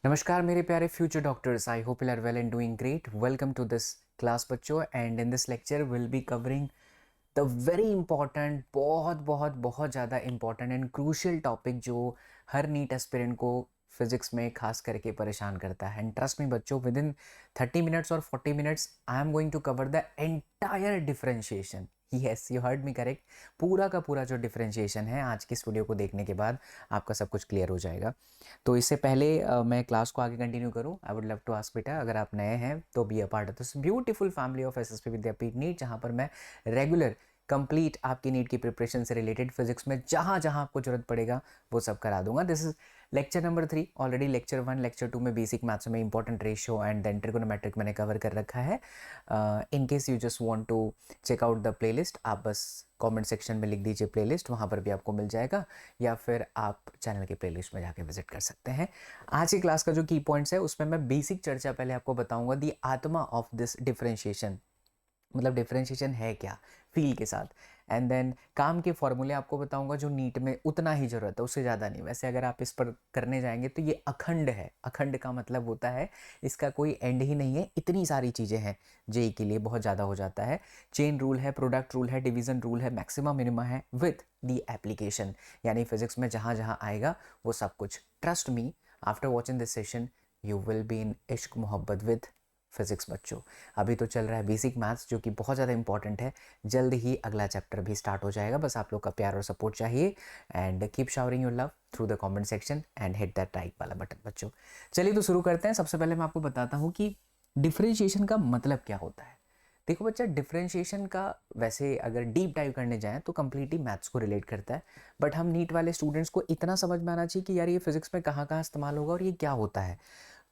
नमस्कार मेरे प्यारे future doctors, I hope you are well and doing great. Welcome to this class बच्चों, and in this lecture will be covering the very important, बहुत बहुत बहुत ज़्यादा इंपॉर्टेंट एंड क्रूशियल टॉपिक जो हर नीट एस्पिरेंट को फिजिक्स में खास करके परेशान करता है। एंड ट्रस्ट मी बच्चों, विद इन 30 मिनट्स और 40 minutes I am going to cover the entire differentiation. Yes, you heard me correct. पूरा का पूरा जो डिफरेंशिएशन है, आज की इस वीडियो को देखने के बाद आपका सब कुछ क्लियर हो जाएगा। तो इससे पहले मैं क्लास को आगे कंटिन्यू करूं, I would love to ask बेटा, अगर आप नए हैं तो be a part of this beautiful family of SSP Vidyapeeth NEET, जहां पर मैं रेगुलर कंप्लीट आपकी नीट की प्रिपरेशन से रिलेटेड फिजिक्स में जहां जहां आपको जरूरत पड़ेगा वो सब करा दूंगा। This is lecture number 3। Already lecture 1, lecture 2 में बेसिक मैथ्स में important ratio and then trigonometric मैंने कवर कर रखा है। In case you just want to check out the playlist, आप बस कमेंट सेक्शन में लिख दीजिए प्लेलिस्ट, वहाँ पर भी आपको मिल जाएगा, या फिर आप चैनल के प्लेलिस्ट में जाके विजिट कर सकते हैं। आज की क्लास का जो की पॉइंट्स है उसमें मैं बेसिक चर्चा पहले आपको बताऊंगा, दी आत्मा ऑफ दिस डिफरेंशिएशन, मतलब डिफरेंशिएशन है क्या फील के साथ। एंड देन काम के फॉर्मूले आपको बताऊंगा जो नीट में उतना ही ज़रूरत है, उससे ज़्यादा नहीं। वैसे अगर आप इस पर करने जाएंगे तो ये अखंड है। अखंड का मतलब होता है इसका कोई एंड ही नहीं है, इतनी सारी चीज़ें हैं, जेई के लिए बहुत ज़्यादा हो जाता है। चेन रूल है, प्रोडक्ट रूल है, डिवीजन रूल है, मैक्सिमा मिनिमा है, विथ दी एप्लीकेशन, यानी फिजिक्स में जहाँ जहाँ आएगा वो सब कुछ। Trust me, after watching this session you will be in इश्क मोहब्बत विद फिजिक्स बच्चों। अभी तो चल रहा है बेसिक मैथ्स जो कि बहुत ज़्यादा इंपॉर्टेंट है, जल्द ही अगला चैप्टर भी स्टार्ट हो जाएगा। बस आप लोग का प्यार और सपोर्ट चाहिए, and keep showering your love through the comment section and hit that like वाला बटन बच्चों। चलिए तो शुरू करते हैं। सबसे पहले मैं आपको बताता हूँ कि डिफरेंशिएशन का मतलब क्या होता है। देखो बच्चा, डिफरेंशिएशन का वैसे अगर डीप डाइव करने जाएं तो कंप्लीटली मैथ्स को रिलेट करता है, बट हम नीट वाले स्टूडेंट्स को इतना समझ में आना चाहिए कि यार ये फिजिक्स में कहाँ कहाँ इस्तेमाल होगा और ये क्या होता है।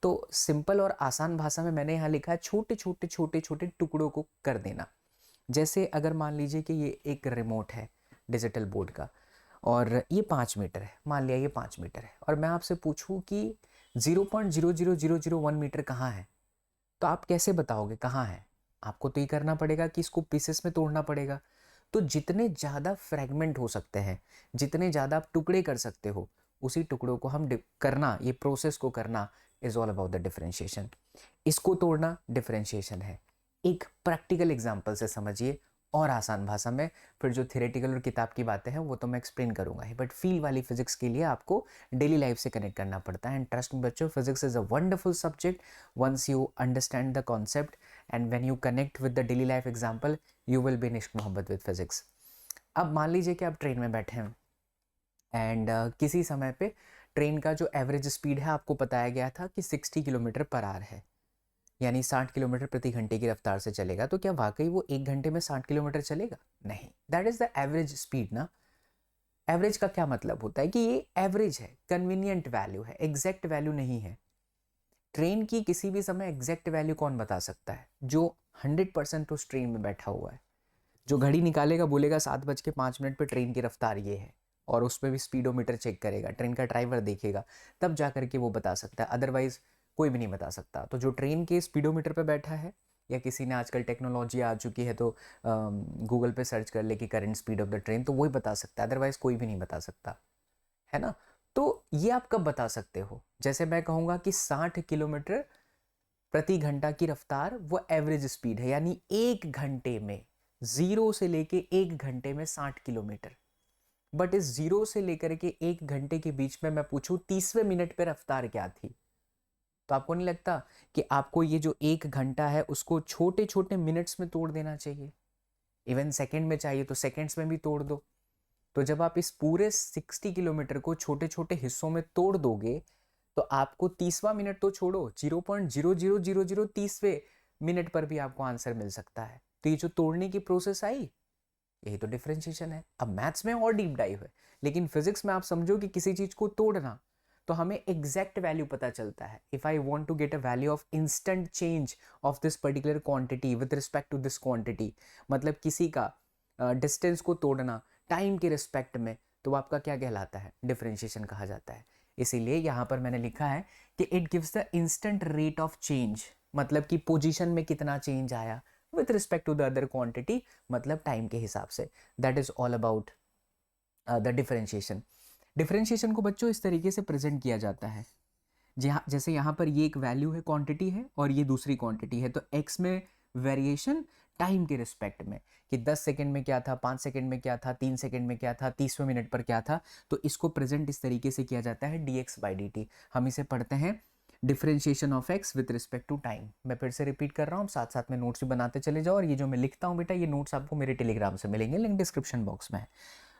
तो सिंपल और आसान भाषा में मैंने यहाँ लिखा है छोटे छोटे छोटे छोटे टुकड़ों को कर देना। जैसे अगर मान लीजिए कि ये एक रिमोट है डिजिटल बोर्ड का, और ये 5 मीटर है, मान लिया ये 5 मीटर है, और मैं आपसे पूछूं कि 0.00001 मीटर कहाँ है, तो आप कैसे बताओगे कहाँ है? आपको तो ये करना पड़ेगा कि इसको पीसेस में तोड़ना पड़ेगा। तो जितने ज़्यादा फ्रेगमेंट हो सकते हैं, जितने ज़्यादा आप टुकड़े कर सकते हो, उसी टुकड़ों को हम करना, ये प्रोसेस को करना is all about the differentiation. इसको तोड़ना डिफरेंशिएशन है। एक प्रैक्टिकल एग्जांपल से समझिए और आसान भाषा में, फिर जो थियोरेटिकल और किताब की बातें हैं वो तो मैं एक्सप्लेन करूंगा ही, बट फील वाली फिजिक्स के लिए आपको डेली लाइफ से कनेक्ट करना पड़ता है। एंड ट्रस्ट मी बच्चों, physics is a wonderful subject once you understand the concept, and when you connect with the daily life example you will be in इश्क मोहब्बत विद फिजिक्स। अब मान लीजिए कि आप ट्रेन में बैठे हैं, एंड किसी समय पे ट्रेन का जो एवरेज स्पीड है आपको बताया गया था कि 60 किलोमीटर पर आवर है, यानी 60 किलोमीटर प्रति घंटे की रफ्तार से चलेगा। तो क्या वाकई वो 1 घंटे में 60 किलोमीटर चलेगा? नहीं, that is the average speed ना। एवरेज का क्या मतलब होता है कि ये एवरेज है, कन्वीनियंट वैल्यू है, एग्जैक्ट वैल्यू नहीं है। ट्रेन की किसी भी समय एग्जैक्ट वैल्यू कौन बता सकता है? जो 100% उस ट्रेन में बैठा हुआ है, जो घड़ी निकालेगा, बोलेगा 7:05 पे ट्रेन की रफ्तार ये है, और उस पर भी स्पीडोमीटर चेक करेगा, ट्रेन का ड्राइवर देखेगा, तब जा करके वो बता सकता है, अदरवाइज कोई भी नहीं बता सकता। तो जो ट्रेन के स्पीडोमीटर पे बैठा है, या किसी ने, आजकल टेक्नोलॉजी आ चुकी है तो गूगल पे सर्च कर ले कि current speed of the train, तो वही बता सकता है, अदरवाइज कोई भी नहीं बता सकता, है ना। तो ये आप कब बता सकते हो? जैसे मैं कहूँगा कि 60 किलोमीटर प्रति घंटा की रफ्तार वो एवरेज स्पीड है, यानी 1 घंटे में, जीरो से लेके 1 घंटे में 60 किलोमीटर। बट इस जीरो से लेकर के 1 घंटे के बीच में मैं पूछूं 30वें मिनट पे रफ्तार क्या थी, तो आपको नहीं लगता कि आपको ये जो 1 घंटा है उसको छोटे छोटे मिनट्स में तोड़ देना चाहिए? इवन सेकंड में चाहिए तो सेकंड्स में भी तोड़ दो। तो जब आप इस पूरे 60 किलोमीटर को छोटे छोटे हिस्सों में तोड़ दोगे, तो आपको 30वां मिनट तो छोड़ो, 0.000030वें मिनट पर भी आपको आंसर मिल सकता है। तो ये जो तोड़ने की प्रोसेस आई, यही तो डिफरेंशिएशन है। अब मैथ्स में और डीप डाइव है, लेकिन फिजिक्स में आप समझो कि किसी चीज को तोड़ना, तो हमें एग्जैक्ट वैल्यू पता चलता है। If I want to get a value of instant change of this particular quantity with respect to this quantity, मतलब किसी का डिस्टेंस को तोड़ना टाइम के रिस्पेक्ट में, तो आपका क्या कहलाता है? डिफरेंशिएशन कहा जाता है। इसीलिए यहां पर मैंने लिखा है कि it gives the instant rate of change, मतलब कि पोजीशन में कितना चेंज आया with respect to the other quantity, मतलब टाइम के हिसाब से। That is all about the differentiation. Differentiation को बच्चों इस तरीके से प्रेजेंट किया जाता है जैसे यहाँ पर ये एक वैल्यू है, क्वांटिटी है, और ये दूसरी क्वांटिटी है, तो x में वेरिएशन टाइम के रिस्पेक्ट में, कि 10 सेकंड में क्या था, 5 सेकंड में क्या था, 3 सेकंड में क्या था, 30वें मिनट पर क्या था, तो इसको प्रेजेंट इस तरीके से किया जाता है dx/dt। हम इसे पढ़ते हैं differentiation of x with respect to time. मैं फिर से रिपीट कर रहा हूँ, साथ साथ में नोट्स भी बनाते चले जाओ, और ये जो मैं लिखता हूँ बेटा, ये नोट्स आपको मेरे टेलीग्राम से मिलेंगे, लिंक डिस्क्रिप्शन बॉक्स में है।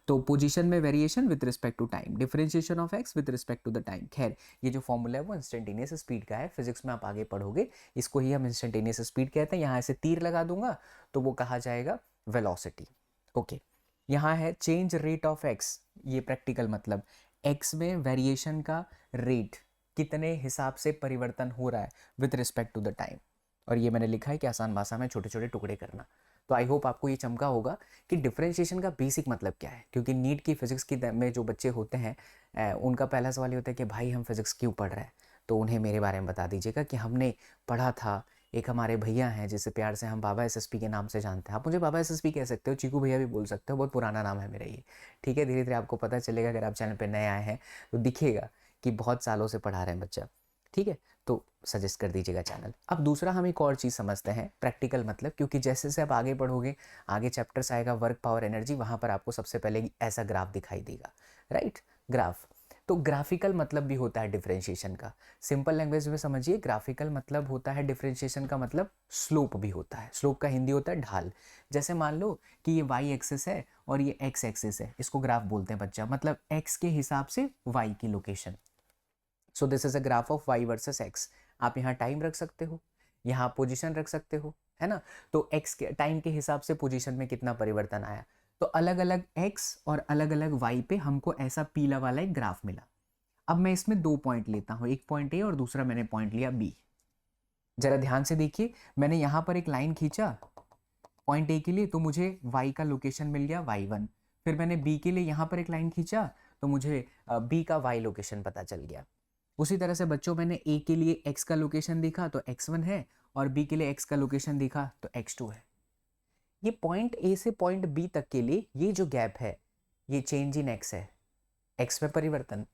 तो पोजीशन में variation with respect to time, differentiation of x with respect to the time. खैर, ये जो फॉर्मूला है वो इंस्टेंटेनियस स्पीड का है, फिजिक्स में आप आगे पढ़ोगे, इसको ही हम इंस्टेंटेनियस स्पीड कहते हैं। यहाँ ऐसे तीर लगा दूंगा तो वो कहा जाएगा वेलोसिटी। ओके, यहाँ है चेंज रेट ऑफ एक्स, ये प्रैक्टिकल मतलब एक्स में वेरिएशन का रेट कितने हिसाब से परिवर्तन हो रहा है with respect to the time. और ये मैंने लिखा है कि आसान भाषा में छोटे छोटे टुकड़े करना। तो आई होप आपको ये चमका होगा कि डिफरेंशिएशन का बेसिक मतलब क्या है, क्योंकि नीट की फिजिक्स की में जो बच्चे होते हैं उनका पहला सवाल ये होता है कि भाई हम फिजिक्स क्यों पढ़ रहे हैं। तो उन्हें मेरे बारे में बता दीजिएगा कि हमने पढ़ा था, एक हमारे भैया हैं जिसे प्यार से हम बाबा एसएसपी के नाम से जानते हैं। आप मुझे बाबा एसएसपी कह सकते हो, चीकू भैया भी बोल सकते हो, बहुत पुराना नाम है मेरा ये, ठीक है। धीरे धीरे आपको पता चलेगा, अगर आप चैनल पर नए आए हैं तो दिखेगा कि बहुत सालों से पढ़ा रहे हैं बच्चा, ठीक है। तो सजेस्ट कर दीजिएगा चैनल। अब दूसरा हम एक और चीज़ समझते हैं, प्रैक्टिकल मतलब, क्योंकि जैसे जैसे आप आगे बढ़ोगे, आगे चैप्टर्स आएगा वर्क, पावर, एनर्जी, वहाँ पर आपको सबसे पहले ऐसा ग्राफ दिखाई देगा, राइट, ग्राफ। तो ग्राफिकल मतलब भी होता है डिफरेंशिएशन का। सिंपल लैंग्वेज में समझिए, ग्राफिकल मतलब होता है डिफरेंशिएशन का मतलब स्लोप भी होता है। स्लोप का हिंदी होता है ढाल। जैसे मान लो कि ये वाई एक्सिस है और ये एक्स एक्सिस है, इसको ग्राफ बोलते हैं बच्चा, मतलब एक्स के हिसाब से वाई की location. So this is a graph of y versus x। आप यहाँ टाइम रख सकते हो, यहाँ पोजीशन रख सकते हो, है ना। तो x के टाइम के हिसाब से पोजीशन में कितना परिवर्तन आया, तो अलग अलग x और अलग अलग y पे हमको ऐसा पीला वाला एक ग्राफ मिला। अब मैं इसमें दो पॉइंट लेता हूँ, एक पॉइंट A और दूसरा मैंने पॉइंट लिया B। जरा ध्यान से देखिए, मैंने यहाँ पर एक लाइन खींचा पॉइंट A के लिए, तो मुझे y का लोकेशन मिल गया y1। फिर मैंने B के लिए यहाँ पर एक लाइन खींचा, तो मुझे B का y लोकेशन पता चल गया। उसी तरह से बच्चों, मैंने A के लिए x का लोकेशन देखा तो x1 है, और B के लिए x का लोकेशन देखा तो x2 है। ये पॉइंट A से पॉइंट B तक के लिए ये जो गैप है, ये चेंज इन x है, x में परिवर्तन।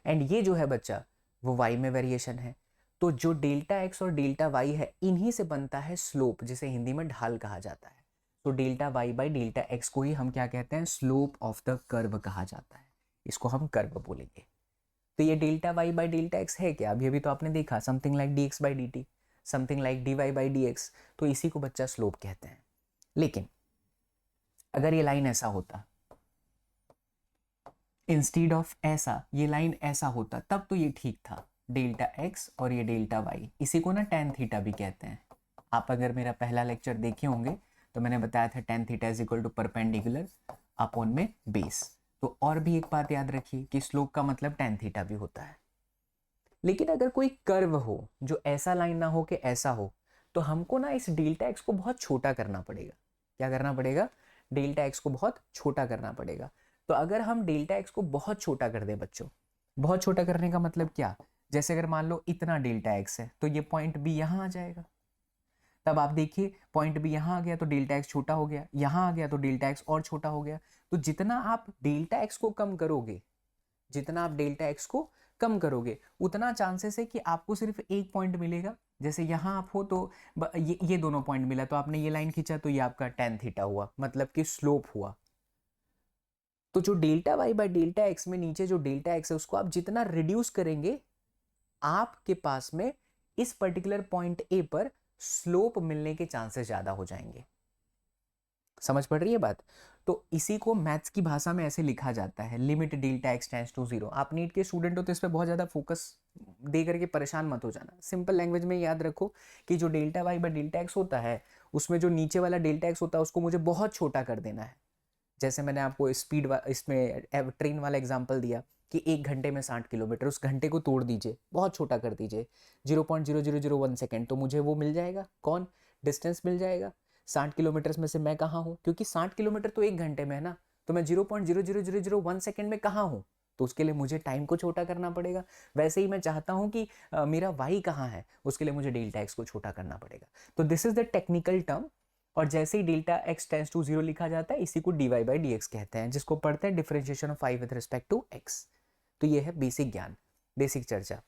एंड ये जो है बच्चा, वो y में वेरिएशन है। तो जो डेल्टा x और डेल्टा y है, इन्हीं से बनता है स्लोप, जिसे हिंदी में ढाल कहा जाता है। तो delta y by delta x को ही हम क्या कहते हैं, स्लोप ऑफ द कर्व कहा जाता है। इसको हम कर्व बोलेंगे। तो ये delta y by delta x है क्या, अभी अभी तो आपने देखा, something like dx by dt, something like dy by dx, तो इसी को बच्चा स्लोप कहते हैं। लेकिन अगर ये लाइन ऐसा होता, इंस्टीड ऑफ ऐसा, ये लाइन ऐसा होता, तब तो ये ठीक था, डेल्टा x और ये डेल्टा y, इसी को ना tan थीटा भी कहते हैं। आप अगर मेरा पहला लेक्चर देखे होंगे तो मैंने बताया था tan theta is equal to perpendicular upon में बेस। तो और भी एक बात याद रखिए कि स्लोप का मतलब tan थीटा भी होता है। लेकिन अगर कोई कर्व हो जो ऐसा लाइन ना हो कि ऐसा हो, तो हमको ना इस डेल्टा एक्स को बहुत छोटा करना पड़ेगा। क्या करना पड़ेगा, डेल्टा एक्स को बहुत छोटा करना पड़ेगा। तो अगर हम डेल्टा एक्स को बहुत छोटा कर दें बच्चों, बहुत छोटा करने का मतलब क्या, जैसे अगर मान लो इतना डेल्टा एक्स है, तो ये पॉइंट बी यहाँ आ जाएगा। तब आप देखिए, पॉइंट बी यहाँ आ गया तो डेल्टा एक्स छोटा हो गया, यहाँ आ गया तो डेल्टा एक्स और छोटा हो गया। तो जितना आप डेल्टा एक्स को कम करोगे, जितना आप डेल्टा एक्स को कम करोगे, उतना चांसेस है कि आपको सिर्फ एक पॉइंट मिलेगा। जैसे यहाँ आप हो तो ये दोनों पॉइंट मिला, तो आपने ये लाइन खींचा तो ये आपका tan थीटा हुआ, मतलब कि स्लोप हुआ। तो जो delta y by delta x में नीचे जो डेल्टा एक्स है, उसको आप जितना रिड्यूस करेंगे, आपके पास में इस पर्टिकुलर पॉइंट ए पर स्लोप मिलने के चांसेस ज्यादा हो जाएंगे। समझ पड़ रही है बात। तो इसी को मैथ्स की भाषा में ऐसे लिखा जाता है, limit delta x tends to zero. आप नीट के स्टूडेंट हो तो इस पर बहुत ज़्यादा फोकस दे करके परेशान मत हो जाना। सिंपल लैंग्वेज में याद रखो कि जो delta y by delta x होता है, उसमें जो नीचे वाला डेल्टा एक्स होता है, उसको मुझे बहुत छोटा कर देना है। जैसे मैंने आपको स्पीड इसमें ट्रेन वाला एग्जाम्पल दिया कि 1 घंटे में 60 किलोमीटर, उस घंटे को तोड़ दीजिए, बहुत छोटा कर दीजिए, 0.0001 सेकेंड, तो मुझे वो मिल जाएगा, कौन, डिस्टेंस मिल जाएगा। 60 किलोमीटर में से मैं कहाँ हूँ, क्योंकि 60 किलोमीटर तो 1 घंटे में है ना, तो मैं 0.00001 सेकेंड में कहाँ हूँ, तो उसके लिए मुझे टाइम को छोटा करना पड़ेगा। वैसे ही मैं चाहता हूँ कि मेरा वाई कहाँ है, उसके लिए मुझे डेल्टा एक्स को छोटा करना पड़ेगा। तो this is the technical term. और जैसे ही delta x tends to zero लिखा जाता है, इसी को dy बाई डी एक्स कहते हैं, जिसको पढ़ते हैं differentiation of y with respect to x। तो ये है बेसिक ज्ञान, बेसिक चर्चा।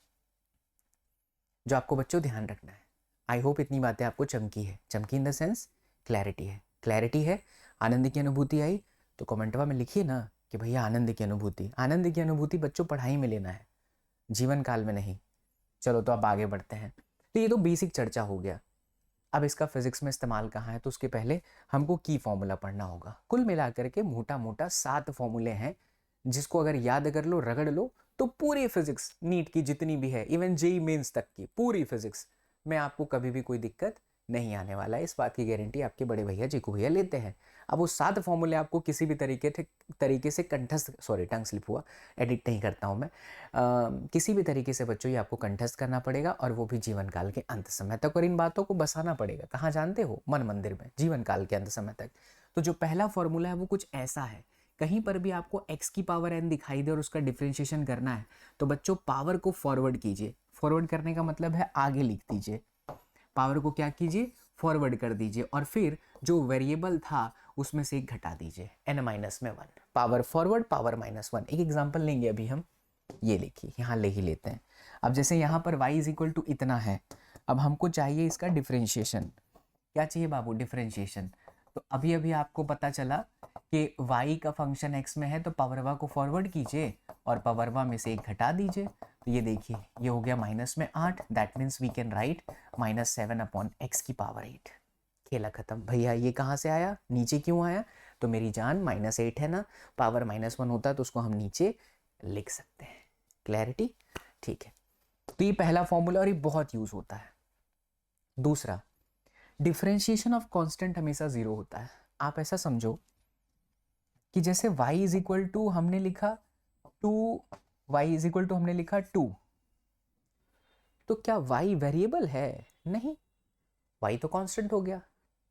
जो आपको बच्चों ध्यान रखना है। आई होप इतनी बातें आपको चमकी है, चमकी इन द सेंस क्लैरिटी है, क्लैरिटी है। आनंद की अनुभूति आई तो कमेंटवा में लिखिए ना कि भैया आनंद की अनुभूति। आनंद की अनुभूति बच्चों पढ़ाई में लेना है, जीवन काल में नहीं। चलो तो अब आगे बढ़ते हैं। तो ये तो बेसिक चर्चा हो गया। अब इसका फिजिक्स में इस्तेमाल कहाँ है, तो उसके पहले हमको की फॉर्मूला पढ़ना होगा। कुल मिलाकर के मोटा मोटा 7 फॉर्मूले हैं, जिसको अगर याद कर लो, रगड़ लो, तो पूरी फिजिक्स नीट की जितनी भी है, इवन जेई मेंस तक की पूरी फिजिक्स में आपको कभी भी कोई दिक्कत नहीं आने वाला है। इस बात की गारंटी आपके बड़े भैया जीकू भैया लेते हैं। अब वो 7 फॉर्मूले आपको किसी भी तरीके से कंठस्थ, सॉरी टंग स्लिप हुआ, एडिट नहीं करता हूँ मैं, किसी भी तरीके से बच्चों ये आपको कंठस्थ करना पड़ेगा, और वो भी जीवन काल के अंत समय तक। और इन बातों को बसाना पड़ेगा कहाँ जानते हो, मन मंदिर में, जीवन काल के अंत समय तक। तो जो पहला फॉर्मूला है वो कुछ ऐसा है, कहीं पर भी आपको x की पावर n दिखाई दे और उसका डिफरेंशिएशन करना है, तो बच्चों पावर को फॉरवर्ड कीजिए। फॉरवर्ड करने का मतलब है आगे लिख दीजिए, पावर को क्या कीजिए, फॉरवर्ड कर दीजिए, और फिर जो वेरिएबल था उसमें से एक घटा दीजिए, n-1, पावर फॉरवर्ड पावर -1। एक एग्जांपल लेंगे अभी हम, ये लिखिए, यहाँ ले ही लेते हैं। अब जैसे यहाँ पर y = इतना है, अब हमको चाहिए इसका डिफरेंशिएशन। क्या चाहिए बाबू, डिफरेंशिएशन। तो अभी अभी आपको पता चला कि y का फंक्शन x में है, तो पावरवा को फॉरवर्ड कीजिए और पावरवा में से एक घटा दीजिए। तो ये देखिए, ये हो गया -8, that means we can write -7/x⁸। खेला खत्म भैया। ये कहाँ से आया, नीचे क्यों आया, तो मेरी जान -8 है ना, पावर -1 होता तो उसको हम नीचे लिख सकते हैं। क्लैरिटी, ठीक है। तो ये पहला फॉर्मूला और ये बहुत यूज होता है। दूसरा, डिफरेंशिएशन ऑफ कांस्टेंट हमेशा 0 होता है। आप ऐसा समझो कि जैसे y हमने लिखा 2, हमने लिखा 2, तो क्या y वेरिएबल है, नहीं, y तो कांस्टेंट हो गया।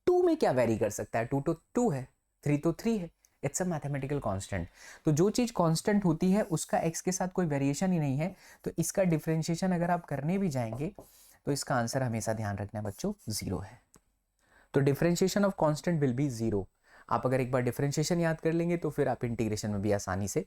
2 में क्या वेरी कर सकता है, 2 तो 2 है, 3 तो 3 है, इट्स अ मैथमेटिकल कांस्टेंट। तो जो चीज कांस्टेंट होती है उसका x के साथ कोई वेरिएशन ही नहीं है, तो इसका डिफरेंशिएशन अगर आप करने भी जाएंगे तो इसका आंसर हमेशा ध्यान रखना बच्चों 0 है। तो differentiation of constant will be 0। आप अगर एक बार डिफरेंशिएशन याद कर लेंगे तो फिर आप इंटीग्रेशन में भी आसानी से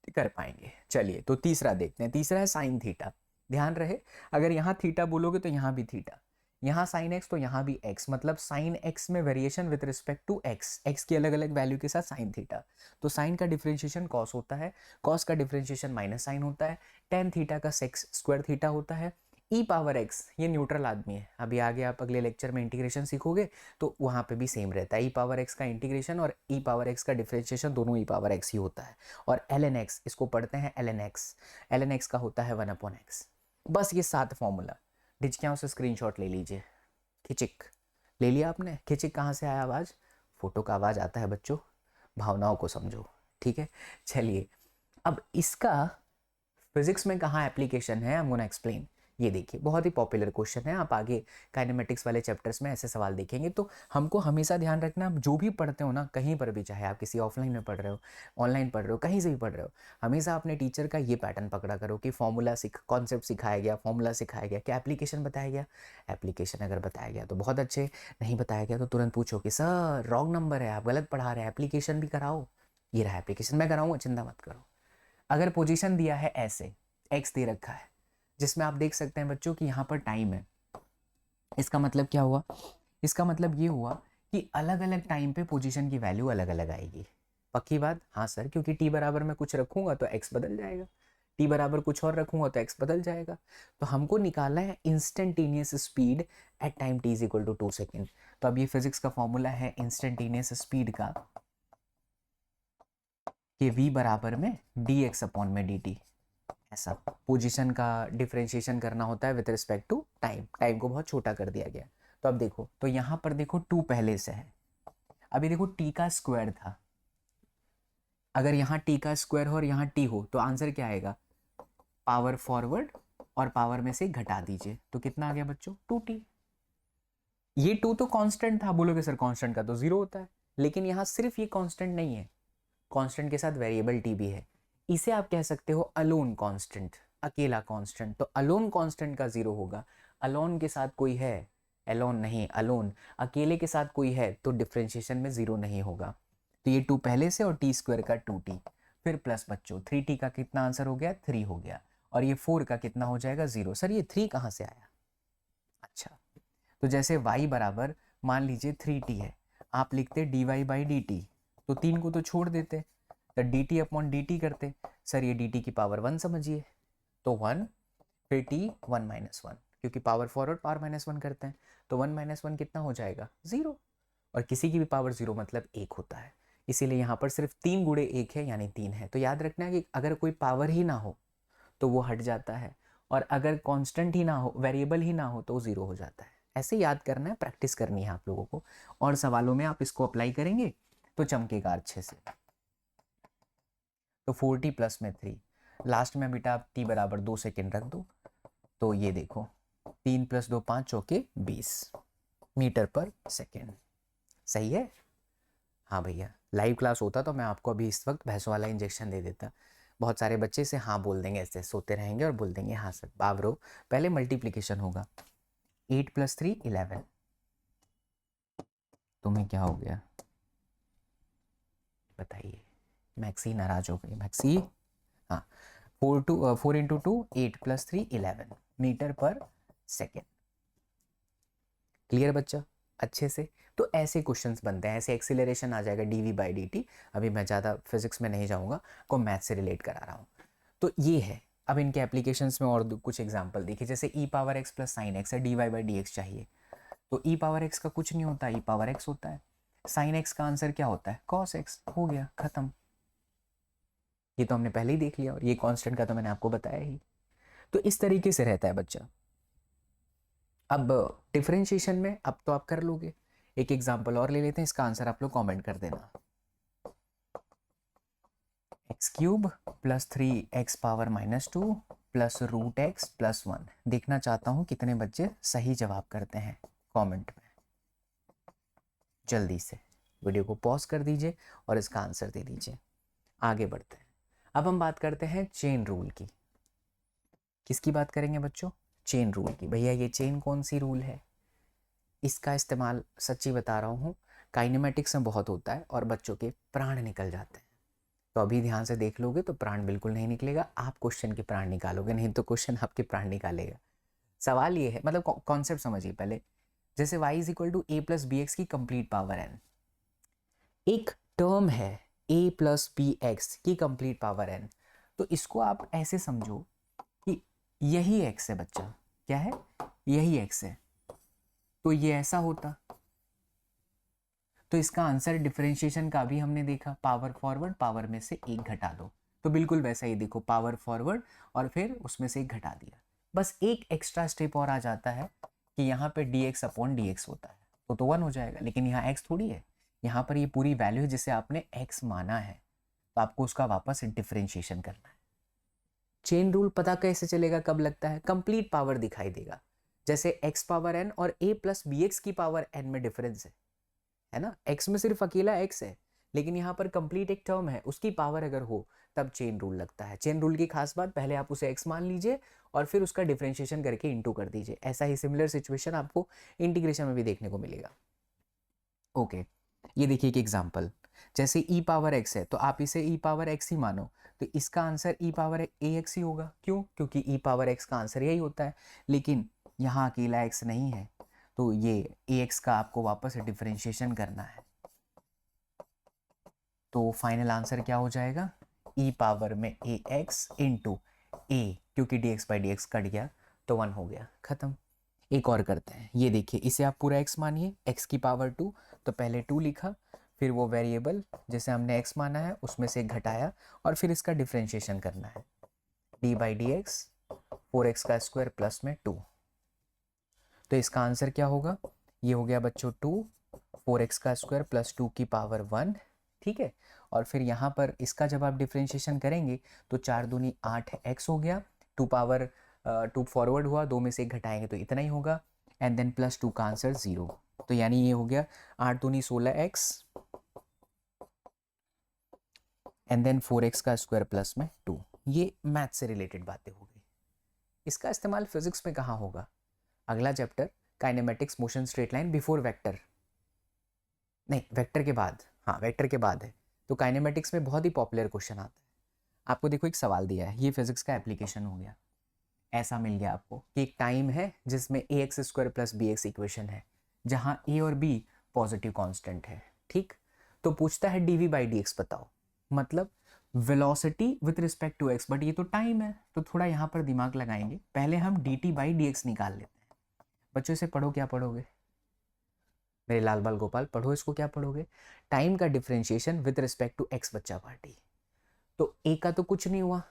कर पाएंगे। चलिए तो तीसरा देखते हैं। तीसरा है साइन थीटा। ध्यान रहे, अगर यहाँ थीटा बोलोगे तो यहाँ भी थीटा, यहाँ साइन एक्स तो यहाँ भी एक्स, मतलब साइन एक्स में variation with respect to x, x की अलग अलग वैल्यू के साथ साइन थीटा। तो साइन का डिफरेंशिएशन कॉस होता है, कॉस का डिफरेंशिएशन माइनस साइन होता है, टेन थीटा का सेक्स स्क्वायर थीटा होता है। ई पावर एक्स, ये न्यूट्रल आदमी है, अभी आगे आप अगले लेक्चर में इंटीग्रेशन सीखोगे तो वहाँ पे भी सेम रहता है। ई पावर एक्स का इंटीग्रेशन और ई पावर एक्स का डिफरेंशिएशन दोनों ई पावर एक्स ही होता है। और एल एन एक्स, इसको पढ़ते हैं L N x, L N x का होता है 1/x। बस ये 7 फॉर्मूला, डिचकियाँ से स्क्रीनशॉट ले लीजिए। खिचिक ले लिया आपने, खिचिक कहाँ से आया आवाज़, फोटो का आवाज़ आता है बच्चों, भावनाओं को समझो, ठीक है। चलिए अब इसका फिजिक्स में कहाँ एप्लीकेशन है, आई एम गोना एक्सप्लेन। ये देखिए, बहुत ही पॉपुलर क्वेश्चन है, आप आगे काइनेमेटिक्स वाले चैप्टर्स में ऐसे सवाल देखेंगे। तो हमको हमेशा ध्यान रखना, आप जो भी पढ़ते हो ना, कहीं पर भी, चाहे आप किसी ऑफलाइन में पढ़ रहे हो, ऑनलाइन पढ़ रहे हो, कहीं से भी पढ़ रहे हो, हमेशा अपने टीचर का ये पैटर्न पकड़ा करो कि फॉर्मूला कॉन्सेप्ट सिखाया गया, फॉर्मूला सिखाया गया, क्या एप्लीकेशन बताया गया। एप्लीकेशन अगर बताया गया तो बहुत अच्छे, नहीं बताया गया तो तुरंत पूछो कि सर रॉन्ग नंबर है, आप गलत पढ़ा रहे हैं, एप्लीकेशन भी कराओ। ये रहा एप्लीकेशन, मैं कराऊंगा, चिंता मत करो। अगर पोजीशन दिया है ऐसे, एक्स दे रखा है, जिसमें आप देख सकते हैं बच्चों कि यहाँ पर टाइम है, इसका मतलब क्या हुआ, इसका मतलब ये हुआ कि अलग अलग टाइम पे पोजीशन की वैल्यू अलग अलग आएगी। पक्की बात, हाँ सर, क्योंकि टी बराबर में कुछ रखूंगा तो एक्स बदल जाएगा, टी बराबर कुछ और रखूंगा तो एक्स बदल जाएगा। तो हमको निकालना है instantaneous speed at time t is equal to 2 second. तो अब ये फिजिक्स का फॉर्मूला है इंस्टेंटेनियस स्पीड का, कि v बराबर में dx/dt। ऐसा पोजीशन का डिफरेंशिएशन करना होता है with respect to time, time को बहुत छोटा कर दिया गया। तो अब देखो, तो यहाँ पर देखो 2 पहले से है, अभी देखो t का स्क्वायर था, अगर यहाँ t का स्क्वायर हो और यहाँ t हो तो आंसर क्या आएगा, पावर फॉरवर्ड और पावर में से घटा दीजिए, तो कितना आ गया बच्चों, 2t। ये 2 तो कांस्टेंट था, बोलोगे सर कांस्टेंट का तो 0 होता है, लेकिन यहाँ सिर्फ ये कांस्टेंट नहीं है, कांस्टेंट के साथ वेरिएबल t भी है। इसे आप कह सकते हो अलोन कांस्टेंट, अकेला कांस्टेंट। तो अलोन कांस्टेंट का 0 होगा, अलोन के साथ कोई है, एलोन नहीं, अलोन, अकेले के साथ कोई है तो डिफरेंशिएशन में 0 नहीं होगा। तो ये 2 पहले से और टी स्क्वायर का 2t, फिर प्लस बच्चों 3t का कितना आंसर हो गया, 3 हो गया। और ये 4 का कितना हो जाएगा 0। सर ये 3 कहाँ से आया? अच्छा, तो जैसे y बराबर मान लीजिए 3t है, आप लिखते dy/dt, तो 3 को तो छोड़ देते तो dt/dt करते। सर ये dt की पावर 1 समझिए, तो 1 फिर t 1 - 1, क्योंकि पावर फॉरवर्ड पावर -1 करते हैं, तो 1 - 1 कितना हो जाएगा 0। और किसी की भी पावर 0 मतलब 1 होता है, इसीलिए यहाँ पर सिर्फ 3 गुणे 1 है यानी 3 है। तो याद रखना है कि अगर कोई पावर ही ना हो तो वो हट जाता है, और अगर कांस्टेंट ही ना हो, वेरिएबल ही ना हो, तो वो 0 हो जाता है। ऐसे याद करना है, प्रैक्टिस करनी है आप लोगों को, और सवालों में आप इसको अप्लाई करेंगे तो चमकेगा अच्छे से। तो 4t प्लस में 3, लास्ट में बेटा आप t बराबर 2 सेकेंड रख दो, तो ये देखो 3 + 2 5 चौके 20 मीटर पर सेकेंड। सही है? हाँ भैया, लाइव क्लास होता तो मैं आपको अभी इस वक्त भैंसों वाला इंजेक्शन दे देता। बहुत सारे बच्चे से हाँ बोल देंगे, ऐसे सोते रहेंगे और बोल देंगे हाँ सर बाबरो। पहले मल्टीप्लिकेशन होगा, 8 + 3 11। तुम्हें क्या हो गया बताइए? मैक्सी नाराज हो गई, मैक्सी। हाँ, 4 × 2 8 + 3 11 मीटर पर सेकेंड। क्लियर बच्चा? अच्छे से। तो ऐसे क्वेश्चंस बनते हैं, ऐसे एक्सीलरेशन आ जाएगा dv/dt। अभी मैं ज़्यादा फिजिक्स में नहीं जाऊँगा, को मैथ से रिलेट करा रहा हूँ। तो ये है। अब इनके एप्लीकेशंस में और कुछ एग्जांपल देखिए, जैसे e⁻x + sin x है, dy/dx चाहिए, तो e⁻x का कुछ नहीं होता, e⁻x होता है। sin x का आंसर क्या होता है? cos x। हो गया, खत्म। ये तो हमने पहले ही देख लिया, और ये कांस्टेंट का तो मैंने आपको बताया ही। तो इस तरीके से रहता है बच्चा। अब डिफरेंशिएशन में अब तो आप कर लोगे। एक एग्जांपल और ले लेते हैं, इसका आंसर आप लोग कमेंट कर देना। x³ + 3x⁻² + √x + 1। देखना चाहता हूं कितने बच्चे सही जवाब करते हैं कमेंट में। जल्दी से वीडियो को पॉज कर दीजिए और इसका आंसर दे दीजिए। आगे बढ़ते हैं। अब हम बात करते हैं चेन रूल की। किसकी बात करेंगे बच्चों? चेन रूल की। भैया ये चेन कौन सी रूल है? इसका इस्तेमाल सच्ची बता रहा हूँ काइनेमेटिक्स में बहुत होता है और बच्चों के प्राण निकल जाते हैं। तो अभी ध्यान से देख लोगे तो प्राण बिल्कुल नहीं निकलेगा, आप क्वेश्चन के प्राण निकालोगे, नहीं तो क्वेश्चन आपके प्राण निकालेगा। सवाल ये है, मतलब कॉन्सेप्ट समझिए पहले। जैसे y = a + bx की कंप्लीट पावर n, एक टर्म है a + bx की कंप्लीट पावर n, तो इसको आप ऐसे समझो कि यही x है बच्चा। क्या है? यही x है। तो ये ऐसा होता, तो इसका आंसर डिफरेंशिएशन का भी हमने देखा, पावर फॉरवर्ड पावर में से एक घटा दो, तो बिल्कुल वैसा ही देखो, पावर फॉरवर्ड और फिर उसमें से एक घटा दिया। बस एक एक्स्ट्रा स्टेप और आ जाता है कि यहाँ पे dx/dx होता है, तो 1 हो जाएगा, लेकिन यहाँ x थोड़ी है, यहाँ पर ये पूरी वैल्यू है जिसे आपने x माना है, तो आपको उसका वापस डिफरेंशिएशन करना है। चेन रूल पता कैसे चलेगा कब लगता है? कंप्लीट पावर दिखाई देगा, जैसे x⁻n और a + bx की पावर n में डिफरेंस है ना, x में सिर्फ अकेला x है, लेकिन यहाँ पर कंप्लीट एक टर्म है, उसकी पावर अगर हो तब चेन रूल लगता है। चेन रूल की खास बात, पहले आप उसे x मान लीजिए और फिर उसका डिफरेंशिएशन करके इंटू कर दीजिए। ऐसा ही सिमिलर सिचुएशन आपको इंटीग्रेशन में भी देखने को मिलेगा। ओके, ये देखिए एक एग्जांपल, जैसे e⁻x है तो आप इसे e⁻x ही मानो, तो इसका आंसर e⁻ax ही होगा। क्यों? क्योंकि e⁻x का आंसर यही होता है, लेकिन यहाँ अकेला x नहीं है, तो ये ax का आपको वापस डिफरेंशिएशन करना है। तो फाइनल आंसर क्या हो जाएगा? e पावर में ax इंटू a, क्योंकि dx/dx कट गया तो 1 हो गया, खत्म। एक और करते हैं, ये देखिए, इसे आप पूरा x मानिए, x की पावर 2, तो पहले 2 लिखा, फिर वो वेरिएबल जैसे हमने x माना है उसमें से घटाया और फिर इसका डिफरेंशिएशन करना है, d/dx 4x² प्लस में 2। तो इसका आंसर क्या होगा? ये हो गया बच्चों 2 4x² प्लस 2 की पावर 1, ठीक है। और फिर यहाँ पर इसका जब आप डिफरेंशिएशन करेंगे तो 4 दूनी 8x हो गया, 2 पावर 2 फॉरवर्ड हुआ, 2 में से 1 घटाएंगे तो इतना ही होगा, एंड देन प्लस 2 का आंसर 0। तो यानी ये हो गया 8 दूनी 16x and then 4x² plus में 2। ये मैथ से रिलेटेड बातें हो गई। इसका इस्तेमाल फिजिक्स में कहाँ होगा? अगला chapter kinematics, motion straight line before vector, नहीं वेक्टर के बाद, हाँ वेक्टर के बाद है। तो काइनेमेटिक्स में बहुत ही पॉपुलर क्वेश्चन आता है। आपको देखो एक सवाल दिया है, ये फिजिक्स का एप्लीकेशन हो गया। ऐसा मिल गया आपको कि एक टाइम है जिसमें A X square plus B X equation है, जहाँ ए और बी पॉजिटिव कांस्टेंट है, ठीक। तो पूछता है d v by D x बताओ, मतलब velocity with respect to x, but ये तो टाइम है, तो थोड़ा यहाँ पर दिमाग लगाएंगे। पहले हम D T by D x निकाल लेते हैं। बच्चों इसे पढ़ो, क्या पढ़ोगे मेरे लाल बाल गोपाल, पढ़ो इसको, क्या पढ़ोगे? टाइम का differentiation with respect to x बच्चा पार्टी। तो ए का तो कुछ नहीं हुआ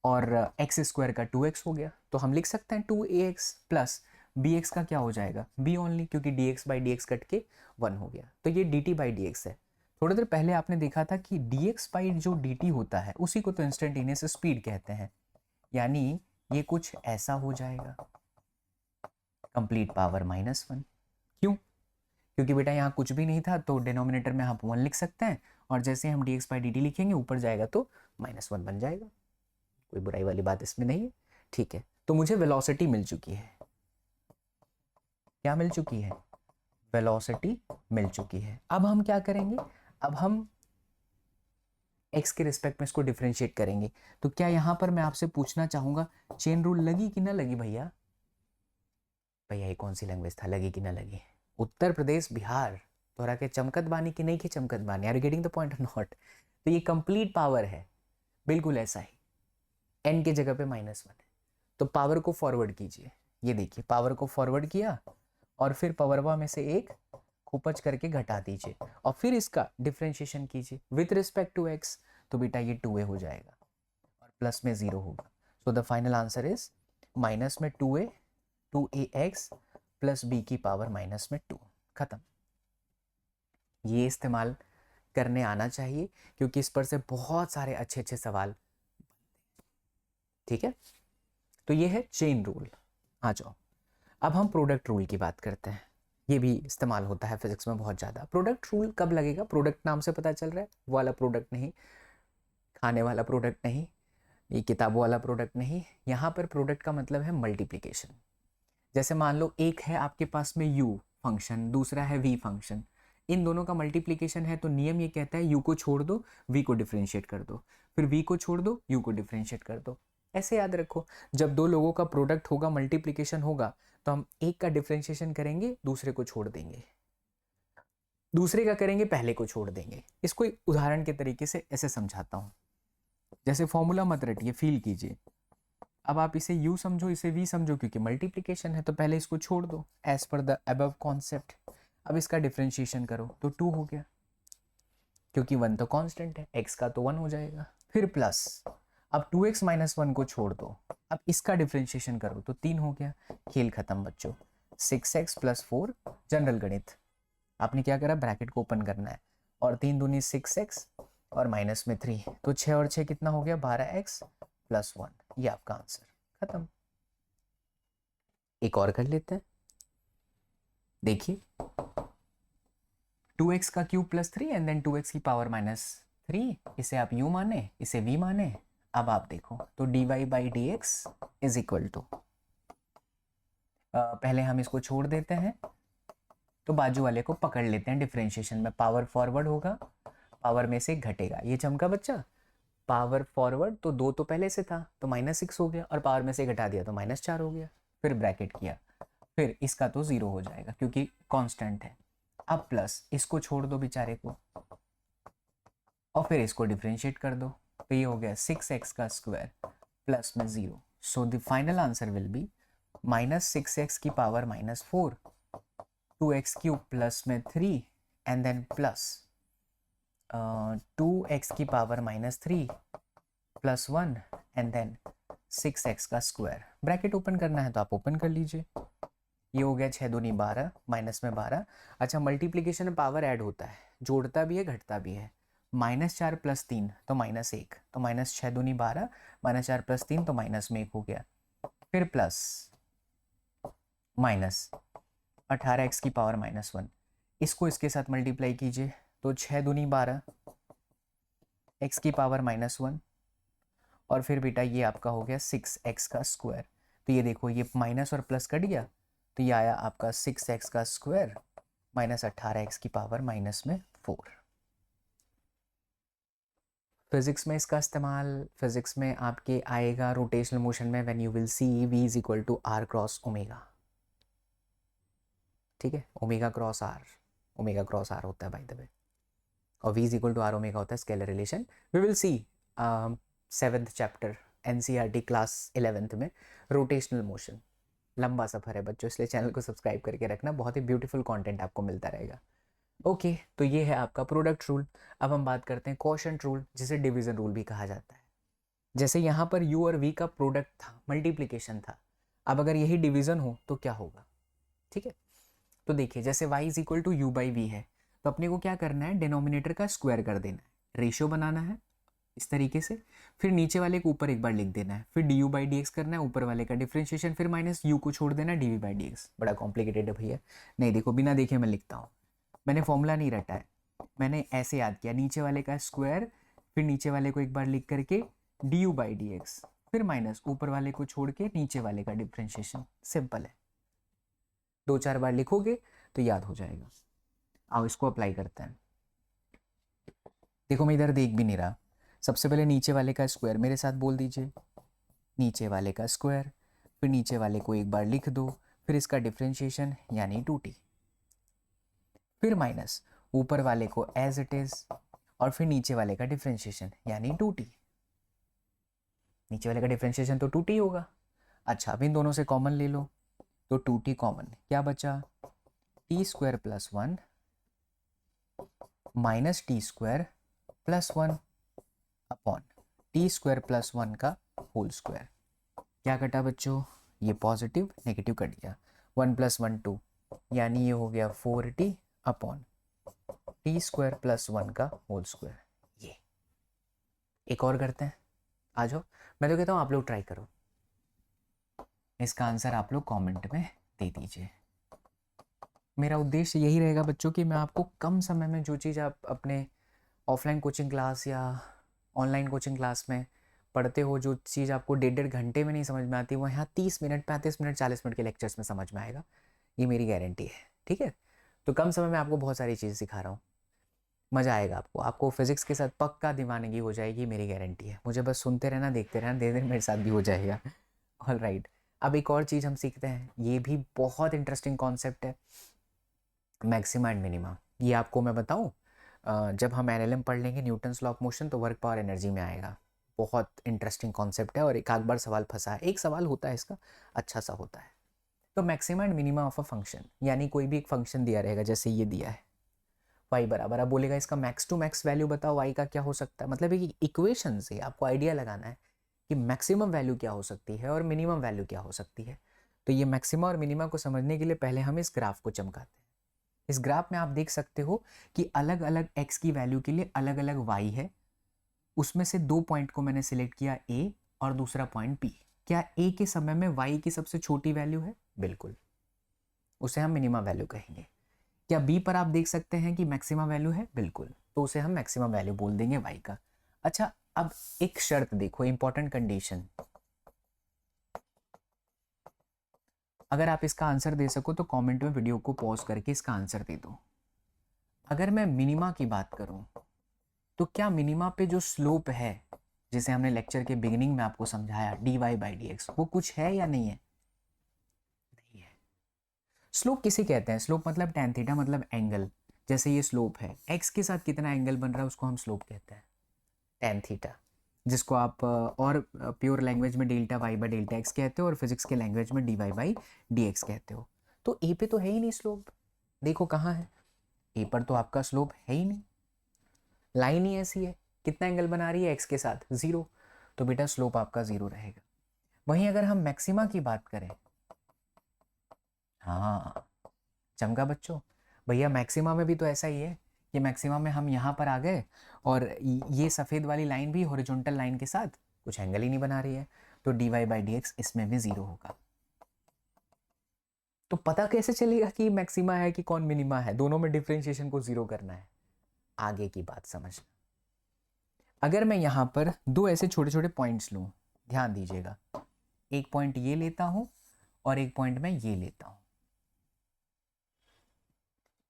और एक्स स्क्वायर का 2x हो गया, तो हम लिख सकते हैं 2ax प्लस बी एक्स का क्या हो जाएगा b ओनली, क्योंकि dx by D x cut के 1 हो गया, तो ये dt बाई डी एक्स है। थोड़ी देर पहले आपने देखा था कि dx बाई जो dt होता है उसी को तो इंस्टेंटेनियस स्पीड कहते हैं, यानी ये कुछ ऐसा हो जाएगा, कंप्लीट पावर -1। क्यों? क्योंकि बेटा यहाँ कुछ भी नहीं था, तो डिनोमिनेटर में आप 1 लिख सकते हैं, और जैसे हम dx बाई dt लिखेंगे ऊपर जाएगा तो -1 बन जाएगा। कोई बुराई वाली बात इसमें नहीं है, ठीक है। तो मुझे वेलोसिटी मिल चुकी है, क्या मिल चुकी है? वेलोसिटी मिल चुकी है। अब हम क्या करेंगे? अब हम x के रिस्पेक्ट में इसको डिफरेंशिएट करेंगे। तो क्या यहां पर मैं आपसे पूछना चाहूंगा, चेन रूल लगी कि ना लगी भैया? भैया ये कौन सी लैंग्वेज था, लगी कि ना लगी? उत्तर प्रदेश बिहार तोरा के चमकत बानी कि नहीं के चमकत बानी, are you getting the point और नॉट? तो ये कंप्लीट पावर है, बिल्कुल ऐसा ही, n के जगह पे -1 है। तो पावर को फॉरवर्ड कीजिए, ये देखिए पावर को फॉरवर्ड किया और फिर पावरवा में से एक उपज करके घटा दीजिए और फिर इसका डिफरेंशिएशन कीजिए विथ रिस्पेक्ट टू x, तो बेटा ये 2a हो जाएगा और प्लस में 0 होगा। So the final answer is minus में 2ax प्लस b की पावर -2। खत्म। ये इस्तेमाल करने आना चाहिए क्योंकि इस पर से बहुत सारे अच्छे अच्छे सवाल, ठीक है। तो ये है चेन रूल। आ जाओ, अब हम प्रोडक्ट रूल की बात करते हैं। ये भी इस्तेमाल होता है फिजिक्स में बहुत ज़्यादा। प्रोडक्ट रूल कब लगेगा? प्रोडक्ट नाम से पता चल रहा है, वो वाला प्रोडक्ट नहीं, खाने वाला प्रोडक्ट नहीं, ये किताबों वाला प्रोडक्ट नहीं। यहाँ पर प्रोडक्ट का मतलब है मल्टीप्लिकेशन। जैसे मान लो एक है आपके पास में u फंक्शन, दूसरा है v फंक्शन, इन दोनों का मल्टीप्लिकेशन है, तो नियम ये कहता है u को छोड़ दो v को डिफरेंशिएट कर दो, फिर v को छोड़ दो u को डिफरेंशिएट कर दो। ऐसे याद रखो, जब दो लोगों का प्रोडक्ट होगा, मल्टीप्लिकेशन होगा, तो हम एक का डिफरेंशिएशन करेंगे, दूसरे को छोड़ देंगे, दूसरे का करेंगे, पहले को छोड़ देंगे। इसको एक उदाहरण के तरीके से ऐसे समझाता हूँ। जैसे फॉर्मूला मत रटिए, फील कीजिए। अब आप इसे u समझो, इसे v समझो, क्योंकि मल्टीप्लिकेशन है, तो पहले इसको छोड़ दो as per the above concept. अब इसका डिफरेंशिएशन करो तो 2 हो गया, क्योंकि 1 तो कांस्टेंट है, x का तो 1 हो जाएगा। फिर प्लस, अब 2x माइनस 1 को छोड़ दो, अब इसका डिफरेंशिएशन करो तो 3 हो गया। खेल खत्म बच्चों। 6x प्लस 4, जनरल गणित, आपने क्या करा, ब्रैकेट को ओपन करना है, और 3 दूनी 6x और माइनस में 3, तो 6 और 6 कितना हो गया, 12x प्लस 1। ये आपका आंसर, खत्म। एक और कर लेते हैं, देखिए 2x का cube plus 3 and then 2x की पावर -3, इसे आप u माने, इसे v माने। अब आप देखो तो dy by D x is equal to, पहले हम इसको छोड़ देते हैं, तो बाजू वाले को पकड़ लेते हैं। डिफरेंशिएशन में पावर फॉरवर्ड होगा, पावर में से घटेगा, ये चमका बच्चा, पावर फॉरवर्ड, तो 2 तो पहले से था तो -6 हो गया, और पावर में से घटा दिया तो -4 हो गया। फिर ब्रैकेट किया, फिर इसका तो 0 हो जाएगा क्योंकि कांस्टेंट है। अब प्लस, इसको छोड़ दो बेचारे को, और फिर इसको डिफरेंशिएट कर दो, तो ये हो गया 6x का स्क्वायर प्लस में 0। So the final answer will be -6x की पावर -4, 2x क्यूब प्लस में 3 एंड देन प्लस 2x की power -3 plus 1 and then 6x का स्क्वायर। ब्रैकेट ओपन करना है तो आप ओपन कर लीजिए। ये हो गया 6 दूनी 12, माइनस में 12। अच्छा, मल्टीप्लिकेशन में पावर ऐड होता है, जोड़ता भी है घटता भी है। -4 प्लस 3 तो -1, तो -6 दूनी 12, -4 प्लस 3 तो -1 हो गया। फिर प्लस माइनस 18x की पावर -1, इसको इसके साथ मल्टीप्लाई कीजिए, तो 6 दूनी 12, x की पावर -1, और फिर बेटा ये आपका हो गया 6x का स्क्वायर। तो ये देखो, ये माइनस और प्लस कट गया, तो ये आया आपका 6x का स्क्वायर -18x की पावर -4। फिजिक्स में इसका इस्तेमाल, फिजिक्स में आपके आएगा रोटेशनल मोशन में when you will see v is equal to r cross omega, ठीक है, ओमेगा क्रॉस आर होता है बाय द वे, और v is equal to r omega होता है scalar relation. We will see 7th chapter NCERT class 11th में rotational motion. लंबा सफ़र है बच्चों, इसलिए चैनल को सब्सक्राइब करके रखना, बहुत ही ब्यूटीफुल कंटेंट आपको मिलता रहेगा। ओके तो ये है आपका प्रोडक्ट रूल। अब हम बात करते हैं क्वोशंट रूल, जिसे डिवीज़न रूल भी कहा जाता है। जैसे यहाँ पर u और v का प्रोडक्ट था, मल्टीप्लिकेशन था, अब अगर यही डिवीज़न हो तो क्या होगा, ठीक है। तो देखिए जैसे y is equal to u by v है, तो अपने को क्या करना है, डिनोमिनेटर का स्क्वायर कर देना है, रेशियो बनाना है इस तरीके से, फिर नीचे वाले को ऊपर एक बार लिख देना है, फिर D you by D x करना है, ऊपर वाले का डिफ्रेंशिएशन, फिर माइनस यू को छोड़ देना, d v by D x. बड़ा कॉम्प्लिकेटेड है भैया, नहीं देखो बिना देखे मैं लिखता हूँ, मैंने फॉर्मूला नहीं रटा है, मैंने ऐसे याद किया, नीचे वाले का स्क्वायर, फिर नीचे वाले को एक बार लिख करके D you by D x, फिर माइनस ऊपर वाले को छोड़ के नीचे वाले का डिफ्रेंशिएशन। सिंपल है, 2-4 बार लिखोगे तो याद हो जाएगा। आओ इसको अप्लाई करते हैं। देखो मैं इधर देख भी नहीं रहा, सबसे पहले नीचे वाले का स्क्वायर मेरे साथ बोल दीजिए, नीचे वाले का स्क्वायर, फिर नीचे वाले को एक बार लिख दो, फिर इसका डिफ्रेंशिएशन यानी 2t, फिर माइनस ऊपर वाले को एज इट इज, और फिर नीचे वाले का डिफ्रेंशिएशन यानी 2t। नीचे वाले का डिफ्रेंशिएशन तो 2t होगा। अच्छा अब इन दोनों से कॉमन ले लो, तो 2t कॉमन, क्या बचा, T square plus 1 minus T square plus 1 upon T square plus 1 का होल स्क्वायर। क्या कटा बच्चों, ये पॉजिटिव नेगेटिव कट गया, 1 + 1 2, यानी ये हो गया 4t upon T square plus 1 का होल स्क्वायर। ये एक और करते हैं, आ जाओ, मैं तो कहता हूँ आप लोग ट्राई करो, इसका आंसर आप लोग कमेंट में दे दीजिए। मेरा उद्देश्य यही रहेगा बच्चों कि मैं आपको कम समय में जो चीज़ आप अपने ऑफलाइन कोचिंग क्लास या ऑनलाइन कोचिंग क्लास में पढ़ते हो, जो चीज़ आपको 1.5 घंटे में नहीं समझ में आती, वो यहाँ 30 मिनट 35 मिनट 40 मिनट के लेक्चर्स में समझ में आएगा, ये मेरी गारंटी है, ठीक है। तो कम समय में आपको बहुत सारी चीज़ सिखा रहा हूँ, मज़ा आएगा आपको फिज़िक्स के साथ पक्का दीवानगी हो जाएगी, मेरी गारंटी है। मुझे बस सुनते रहना, देखते रहना, धीरे धीरे मेरे साथ भी हो जाएगा। ऑल राइट, अब एक और चीज़ हम सीखते हैं, ये भी बहुत इंटरेस्टिंग कॉन्सेप्ट है, मैक्सिमा एंड मिनिमा। ये आपको मैं बताऊँ, जब हम एनएलएम पढ़ लेंगे, न्यूटन्स लॉ ऑफ मोशन, तो वर्क पावर एनर्जी में आएगा। बहुत इंटरेस्टिंग कॉन्सेप्ट है, और एक आध बार सवाल फंसा है, एक सवाल होता है इसका, अच्छा सा होता है। तो maxima and minima of a function, यानी कोई भी एक फंक्शन दिया रहेगा, जैसे ये दिया है y बराबर, अब बोलेगा इसका मैक्स टू मैक्स वैल्यू बताओ y का क्या हो सकता है, मतलब एक इक्वेशन से आपको आइडिया लगाना है कि मैक्सिमम वैल्यू क्या हो सकती है और मिनिमम वैल्यू क्या हो सकती है। तो ये मैक्सिमा और मिनिमा को समझने के लिए पहले हम इस ग्राफ को चमकाते हैं। इस ग्राफ में आप देख सकते हो कि अलग अलग x की वैल्यू के लिए अलग अलग y है, उसमें से 2 पॉइंट को मैंने सिलेक्ट किया a और दूसरा पॉइंट b। क्या a के समय में y की सबसे छोटी वैल्यू है, बिल्कुल, उसे हम मिनिमम वैल्यू कहेंगे। क्या बी पर आप देख सकते हैं कि मैक्सिमम वैल्यू है, बिल्कुल, तो उसे हम मैक्सिमम वैल्यू बोल देंगे y का। अच्छा अब एक शर्त देखो, इंपॉर्टेंट कंडीशन, अगर आप इसका आंसर दे सको तो कमेंट में वीडियो को पॉज करके इसका आंसर दे दो। अगर मैं मिनिमा की बात करूं, तो क्या मिनिमा पे जो स्लोप है, जिसे हमने लेक्चर के बिगिनिंग में आपको समझाया, dy बाई डी एक्स, वो कुछ है या नहीं है, नहीं है। स्लोप किसे कहते हैं, स्लोप मतलब tan थीटा, मतलब एंगल। जैसे ये स्लोप है, x के साथ कितना एंगल बन रहा है उसको हम स्लोप कहते हैं, tan थीटा, जिसको आप और प्योर लैंग्वेज में delta y by delta x कहते हो, और फिजिक्स के लैंग्वेज में d y by D x कहते हो। तो ए पे तो है ही नहीं स्लोप, देखो कहाँ है, ए पर तो आपका स्लोप है ही नहीं, लाइन ही ऐसी है, कितना एंगल बना रही है एक्स के साथ, 0, तो बेटा स्लोप आपका 0 रहेगा। वहीं अगर हम मैक्सिमा की बात करें, हाँ चमका बच्चों, भैया मैक्सिमा में भी तो ऐसा ही है कि मैक्सिमा में हम यहाँ पर आ गए, और ये सफ़ेद वाली लाइन भी हॉरिजॉन्टल लाइन के साथ कुछ एंगल ही नहीं बना रही है, तो dy बाई डी एक्स इसमें भी 0 होगा। तो पता कैसे चलेगा कि मैक्सिमा है कि कौन मिनिमा है, दोनों में डिफरेंशिएशन को 0 करना है। आगे की बात समझना, अगर मैं यहाँ पर दो ऐसे छोटे छोटे पॉइंट्स लूँ, ध्यान दीजिएगा, एक पॉइंट ये लेता हूँ और एक पॉइंट मैं ये लेता हूँ।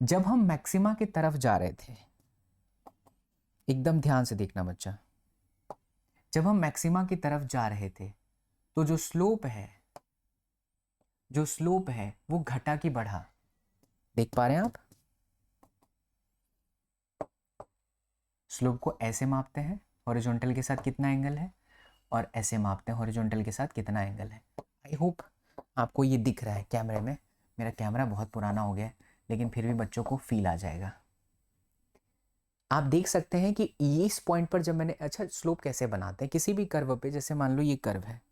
जब हम मैक्सिमा की तरफ जा रहे थे, एकदम ध्यान से देखना बच्चा, जब हम मैक्सिमा की तरफ जा रहे थे तो जो स्लोप है वो घटा कि बढ़ा, देख पा रहे हैं आप? स्लोप को ऐसे मापते हैं हॉरिजॉन्टल के साथ कितना एंगल है, और ऐसे मापते हैं हॉरिजॉन्टल के साथ कितना एंगल है। आई होप आपको ये दिख रहा है कैमरे में। मेरा कैमरा बहुत पुराना हो गया है, लेकिन फिर भी बच्चों को फील आ जाएगा। आप देख सकते हैं कि इस पॉइंट पर जब मैंने, अच्छा स्लोप कैसे बनाते हैं किसी भी कर्व पे, जैसे मान लो ये कर्व है,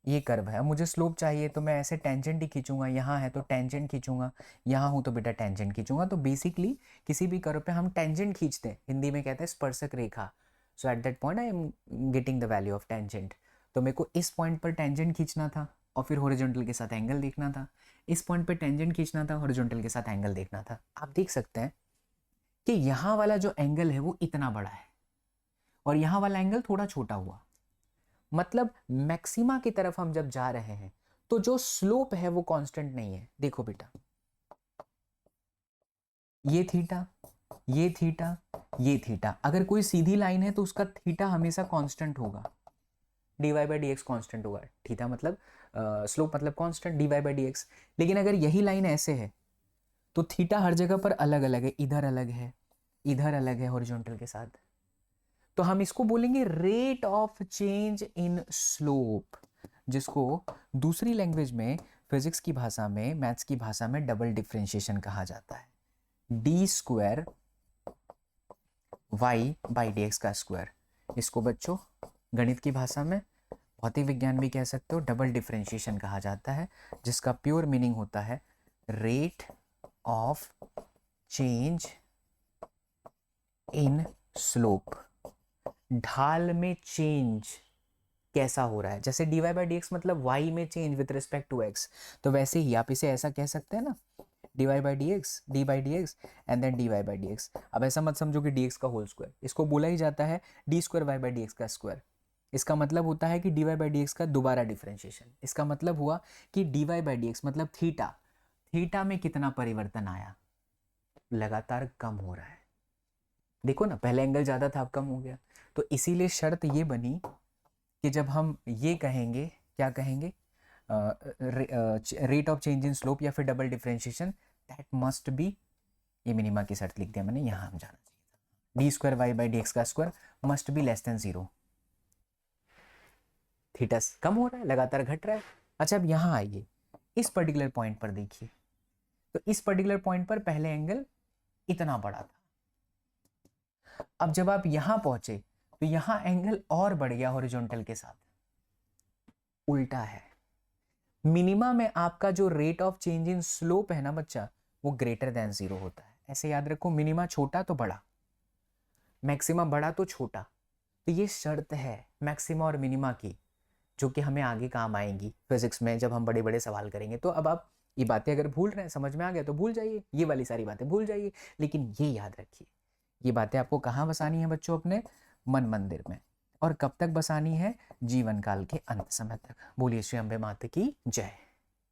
ये कर्व है, अब मुझे स्लोप चाहिए तो मैं ऐसे टेंजेंट ही खींचूंगा, यहाँ है तो टेंजेंट खींचूंगा, यहाँ हूँ तो बेटा टेंजेंट खींचूंगा। तो बेसिकली किसी भी कर्व पे हम टेंजेंट खींचते हैं, हिंदी में कहते हैं स्पर्शक रेखा। So at that point I am getting the value of tangent. तो मेरे को इस पॉइंट पर टेंजेंट खींचना था और फिर हॉरिजॉन्टल के साथ एंगल देखना था, इस पॉइंट पर टेंजेंट खींचना था, हॉरिजॉन्टल के साथ एंगल देखना था। आप देख सकते हैं कि यहाँ वाला जो एंगल है वो इतना बड़ा है और यहाँ वाला एंगल थोड़ा छोटा हुआ। मतलब मैक्सिमा की तरफ हम जब जा रहे हैं तो जो स्लोप है वो कांस्टेंट नहीं है। देखो बेटा, ये थीटा, ये थीटा, ये थीटा, अगर कोई सीधी लाइन है तो उसका थीटा हमेशा कांस्टेंट होगा, dy by D x constant होगा। थीटा मतलब स्लोप मतलब constant, dy by D x. लेकिन अगर यही लाइन ऐसे है तो थीटा हर जगह पर अलग अलग है, इधर अलग है, इधर अलग है हॉरिजॉन्टल के साथ। तो हम इसको बोलेंगे rate of change in slope, जिसको दूसरी लैंग्वेज में, फिजिक्स की भाषा में, मैथ्स की भाषा में डबल डिफरेंशिएशन कहा जाता है। D square Y by D x का स्क्वायर, इसको बच्चों गणित की भाषा में, भौतिक विज्ञान भी कह सकते हो, डबल डिफरेंशिएशन कहा जाता है, जिसका प्योर मीनिंग होता है rate of change in slope. ढाल में चेंज कैसा हो रहा है, जैसे dy बाई डी एक्स मतलब y में change with respect to x, तो वैसे ही आप इसे ऐसा कह सकते हैं ना, dy by D x, d by D x and then dy by D x. अब ऐसा मत समझो कि dx का होल स्क्वायर, इसको बोला ही जाता है d square Y by D x का स्क्वायर। इसका मतलब होता है कि dy बाई डी एक्स का दोबारा डिफरेंशिएशन। इसका मतलब हुआ कि dy बाई डी एक्स मतलब थीटा, थीटा में कितना परिवर्तन आया, लगातार कम हो रहा है। देखो ना, पहले एंगल ज़्यादा था अब कम हो गया। तो इसीलिए शर्त ये बनी कि जब हम ये कहेंगे, क्या कहेंगे, rate of change in slope या फिर double differentiation, that must be, ये मिनिमा की शर्त लिख दिया मैंने, यहाँ हम जाना चाहिए था, D square Y by D x का square must be less than 0। Theta कम हो रहा है, लगातार घट रहा है। अच्छा अब यहाँ आइए, इस पर्टिकुलर पॉइंट पर देखिए, तो इस पर्टिकुलर पॉइंट पर पहले एंगल इतना बड़ा था, अब जब आप यहां पहुंचे तो यहां एंगल और बढ़ गया हॉरिजॉन्टल के साथ, उल्टा है। मिनिमा में आपका जो rate of change in slope है ना बच्चा, वो ग्रेटर देन 0 होता है। ऐसे याद रखो, मिनिमा छोटा तो बड़ा, मैक्सिमा बड़ा तो छोटा। तो ये शर्त है मैक्सिमा और मिनिमा की, जो कि हमें आगे काम आएंगी फिजिक्स में जब हम बड़े बड़े सवाल करेंगे। तो अब आप ये बातें अगर भूल रहे हैं, समझ में आ गया तो भूल जाइए, ये वाली सारी बातें भूल जाइए, लेकिन ये याद रखिए, ये बातें आपको कहाँ बसानी है बच्चों, अपने मन मंदिर में। और कब तक बसानी है, जीवन काल के अंत समय तक। बोलिए श्री अम्बे माता की जय।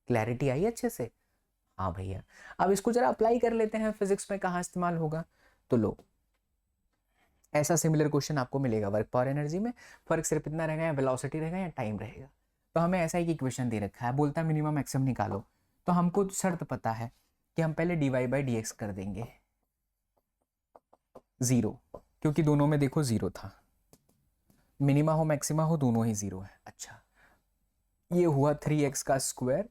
क्लैरिटी आई अच्छे से? हाँ भैया, अब इसको जरा अप्लाई कर लेते हैं फिजिक्स में कहाँ इस्तेमाल होगा। तो लो, ऐसा सिमिलर क्वेश्चन आपको मिलेगा वर्क पावर एनर्जी में, फर्क सिर्फ इतना रहेगा, या वेलोसिटी रहेगा या टाइम रहेगा। तो हमें ऐसा ही इक्वेशन दे रखा है, बोलता है मिनिमम मैक्सिमम निकालो। तो हमको शर्त पता है कि हम पहले d y by D x कर देंगे 0, क्योंकि दोनों में देखो 0 था, मिनिमा हो मैक्सिमा हो दोनों ही 0 है। अच्छा, ये हुआ 3x का square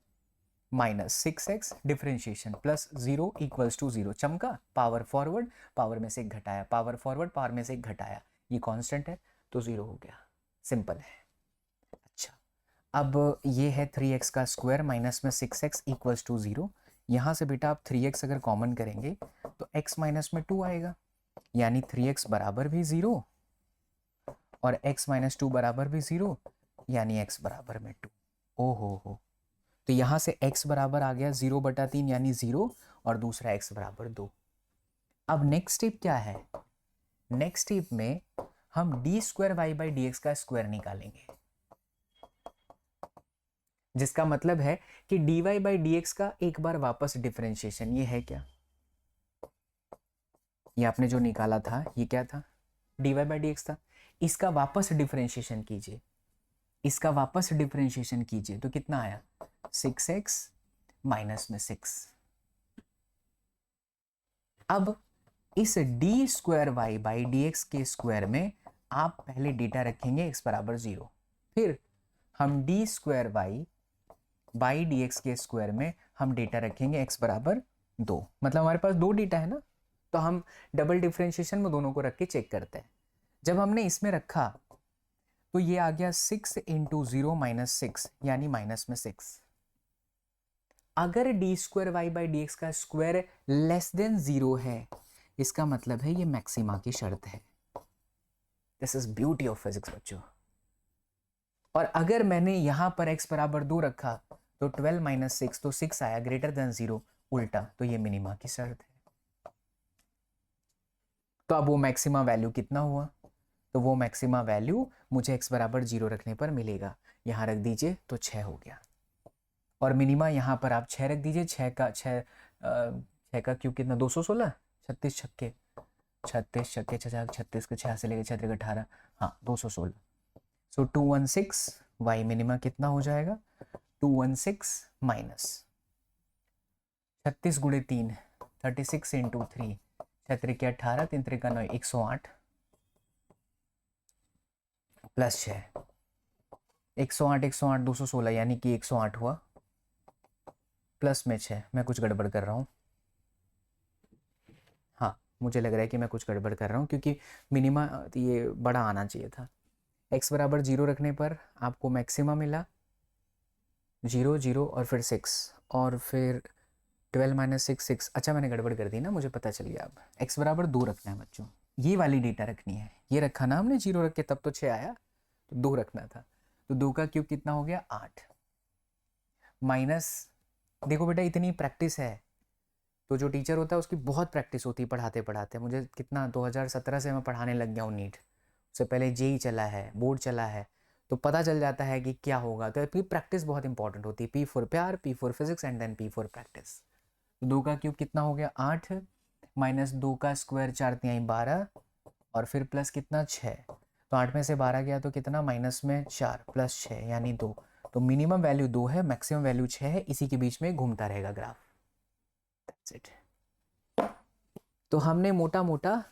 minus 6x differentiation plus 0 equals to 0। चमका, पावर फॉरवर्ड, पावर में से एक घटाया, पावर फॉरवर्ड, पावर में से एक घटाया, ये कांस्टेंट है तो 0 हो गया, सिंपल है। अच्छा, अब ये है 3x का स्क्वायर माइनस में 6x इक्वल्स टू 0। यहाँ से बेटा आप 3x अगर कॉमन करेंगे तो x माइनस में 2 आएगा, यानी 3x बराबर भी 0 और x माइनस 2 बराबर भी 0, यानी x बराबर में 2। ओ हो, तो यहाँ से x बराबर आ गया 0/3 यानी 0, और दूसरा x बराबर 2। अब नेक्स्ट स्टेप क्या है, नेक्स्ट स्टेप में हम d square Y by D x का स्क्वायर निकालेंगे, जिसका मतलब है कि d y by D x का एक बार वापस डिफरेंशिएशन। ये है क्या, ये आपने जो निकाला था ये क्या था, dy बाई डी एक्स था, इसका वापस डिफरेंशिएशन कीजिए, इसका वापस डिफरेंशिएशन कीजिए तो कितना आया 6x माइनस में 6। अब इस d square Y by D x के स्क्वायर में आप पहले डेटा रखेंगे x बराबर 0, फिर हम d square Y by D x के स्क्वायर में हम डेटा रखेंगे x बराबर 2। मतलब हमारे पास दो डेटा है ना, तो हम डबल डिफरेंशिएशन में दोनों को रख के चेक करते हैं। जब हमने इसमें रखा तो ये आ गया 6 इंटू 0 माइनस 6 यानी माइनस में 6। अगर d square Y by D x का स्क्वायर लेस देन 0 है, इसका मतलब है ये मैक्सिमा की शर्त है। This is beauty of physics बच्चों। और अगर मैंने यहां पर x बराबर 2 रखा तो 12 माइनस 6 तो 6 आया ग्रेटर देन 0, उल्टा, तो ये मिनिमा की शर्त है। तो अब वो मैक्सिमा वैल्यू कितना हुआ, तो वो मैक्सिमा वैल्यू मुझे x बराबर 0 रखने पर मिलेगा। यहां रख दीजिए तो 6 हो गया, और मिनिमा यहां पर आप 6 रख दीजिए। 6 का क्यूब कितना 216, 36 छक्के 36 छक्के 36 के 6 से लेकर 6 3 18, हाँ 216। सो 216 वाई मिनिमा कितना हो जाएगा 216 माइनस 36 गुणे 3 36 इंटू 3 6 के 18 3 3 का 9 108 प्लस 6 108 108 216 यानी कि 108 हुआ, प्लस में 6। मैं कुछ गड़बड़ कर रहा हूँ, हाँ मुझे लग रहा है कि मैं कुछ गड़बड़ कर रहा हूँ क्योंकि मिनिमा ये बड़ा आना चाहिए था। x बराबर 0 रखने पर आपको मैक्सिमा मिला 0 0 और फिर 6 और फिर 12 माइनस 6 6। अच्छा मैंने गड़बड़ कर दी ना, मुझे पता चल गया। अब x बराबर 2 रखना है बच्चों, ये वाली डेटा रखनी है। ये रखा ना हमने 0 रख के, तब तो 6 आया, तो 2 रखना था। तो 2 का क्यूब कितना हो गया 8 माइनस, देखो बेटा इतनी प्रैक्टिस है तो जो टीचर होता है उसकी बहुत प्रैक्टिस होती है पढ़ाते पढ़ाते। मुझे कितना 2017 से मैं पढ़ाने लग गया हूँ नीट, उससे पहले जेई चला है, बोर्ड चला है, तो पता चल जाता है कि क्या होगा। तो आपकी प्रैक्टिस बहुत इंपॉर्टेंट होती है। P फॉर प्यार, P for physics and then P for practice. 2 का क्यूब कितना हो गया 8 माइनस 2 का स्क्वायर 4 तिहाई 12 और फिर प्लस कितना 6। तो 8 में से 12 गया तो कितना माइनस में 4 प्लस 6 यानी 2। तो मिनिमम वैल्यू 2 है, मैक्सिमम वैल्यू 6 है, इसी के बीच में घूमता रहेगा ग्राफ। That's it. तो हमने मोटा मोटा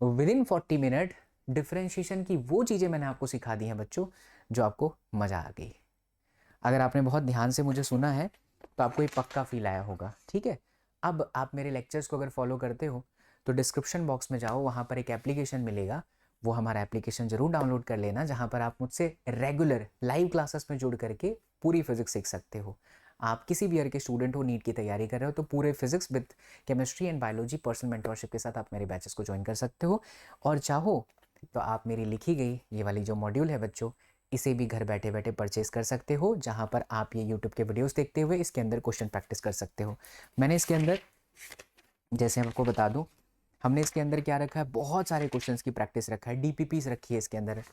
विद इन 40 मिनट डिफरेंशिएशन की वो चीज़ें मैंने आपको सिखा दी हैं बच्चों जो आपको मज़ा आ गई। अगर आपने बहुत ध्यान से मुझे सुना है तो आपको ये पक्का फील आया होगा, ठीक है। अब आप मेरे लेक्चर्स को अगर फॉलो करते हो तो डिस्क्रिप्शन बॉक्स में जाओ, वहाँ पर एक एप्लीकेशन मिलेगा, वो हमारा एप्लीकेशन ज़रूर डाउनलोड कर लेना, जहाँ पर आप मुझसे रेगुलर लाइव क्लासेस में जुड़ करके पूरी फिजिक्स सीख सकते हो। आप किसी भी ईयर के स्टूडेंट हो, नीट की तैयारी कर रहे हो, तो पूरे physics with chemistry and biology personal mentorship के साथ आप मेरे बैचेस को ज्वाइन कर सकते हो। और चाहो तो आप मेरी लिखी गई ये वाली जो मॉड्यूल है बच्चों, इसे भी घर बैठे बैठे परचेज कर सकते हो, जहाँ पर आप ये यूट्यूब के वीडियोस देखते हुए इसके अंदर क्वेश्चन प्रैक्टिस कर सकते हो। मैंने इसके अंदर, जैसे आपको बता दूं, हमने इसके अंदर क्या रखा है, बहुत सारे क्वेश्चंस की प्रैक्टिस रखा है, डीपीपीस रखी है इसके अंदर।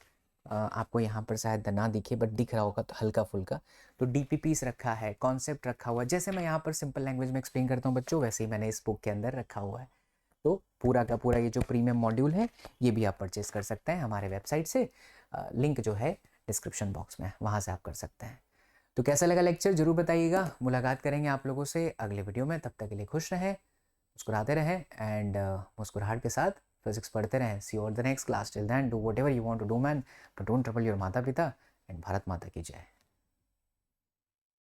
आपको यहाँ पर शायद ना दिखे बट दिख रहा होगा तो हल्का फुल्का, तो डीपीपीस रखा है, कॉन्सेप्ट रखा हुआ है। जैसे मैं यहाँ पर सिंपल लैंग्वेज में एक्सप्लेन करता हूँ बच्चों, वैसे ही मैंने इस बुक के अंदर रखा हुआ है। तो पूरा का पूरा ये जो प्रीमियम मॉड्यूल है ये भी आप परचेज कर सकते हैं हमारे वेबसाइट से, लिंक जो है डिस्क्रिप्शन बॉक्स में, वहाँ से आप कर सकते हैं। तो कैसा लगा लेक्चर ज़रूर बताइएगा। मुलाकात करेंगे आप लोगों से अगले वीडियो में, तब तक के लिए खुश रहें, मुस्कुराते रहें एंड मुस्कुराहट के साथ फिजिक्स पढ़ते रहें। See you on the next class, till then do whatever you want to do man, but don't trouble your माता पिता, एंड भारत माता की जय।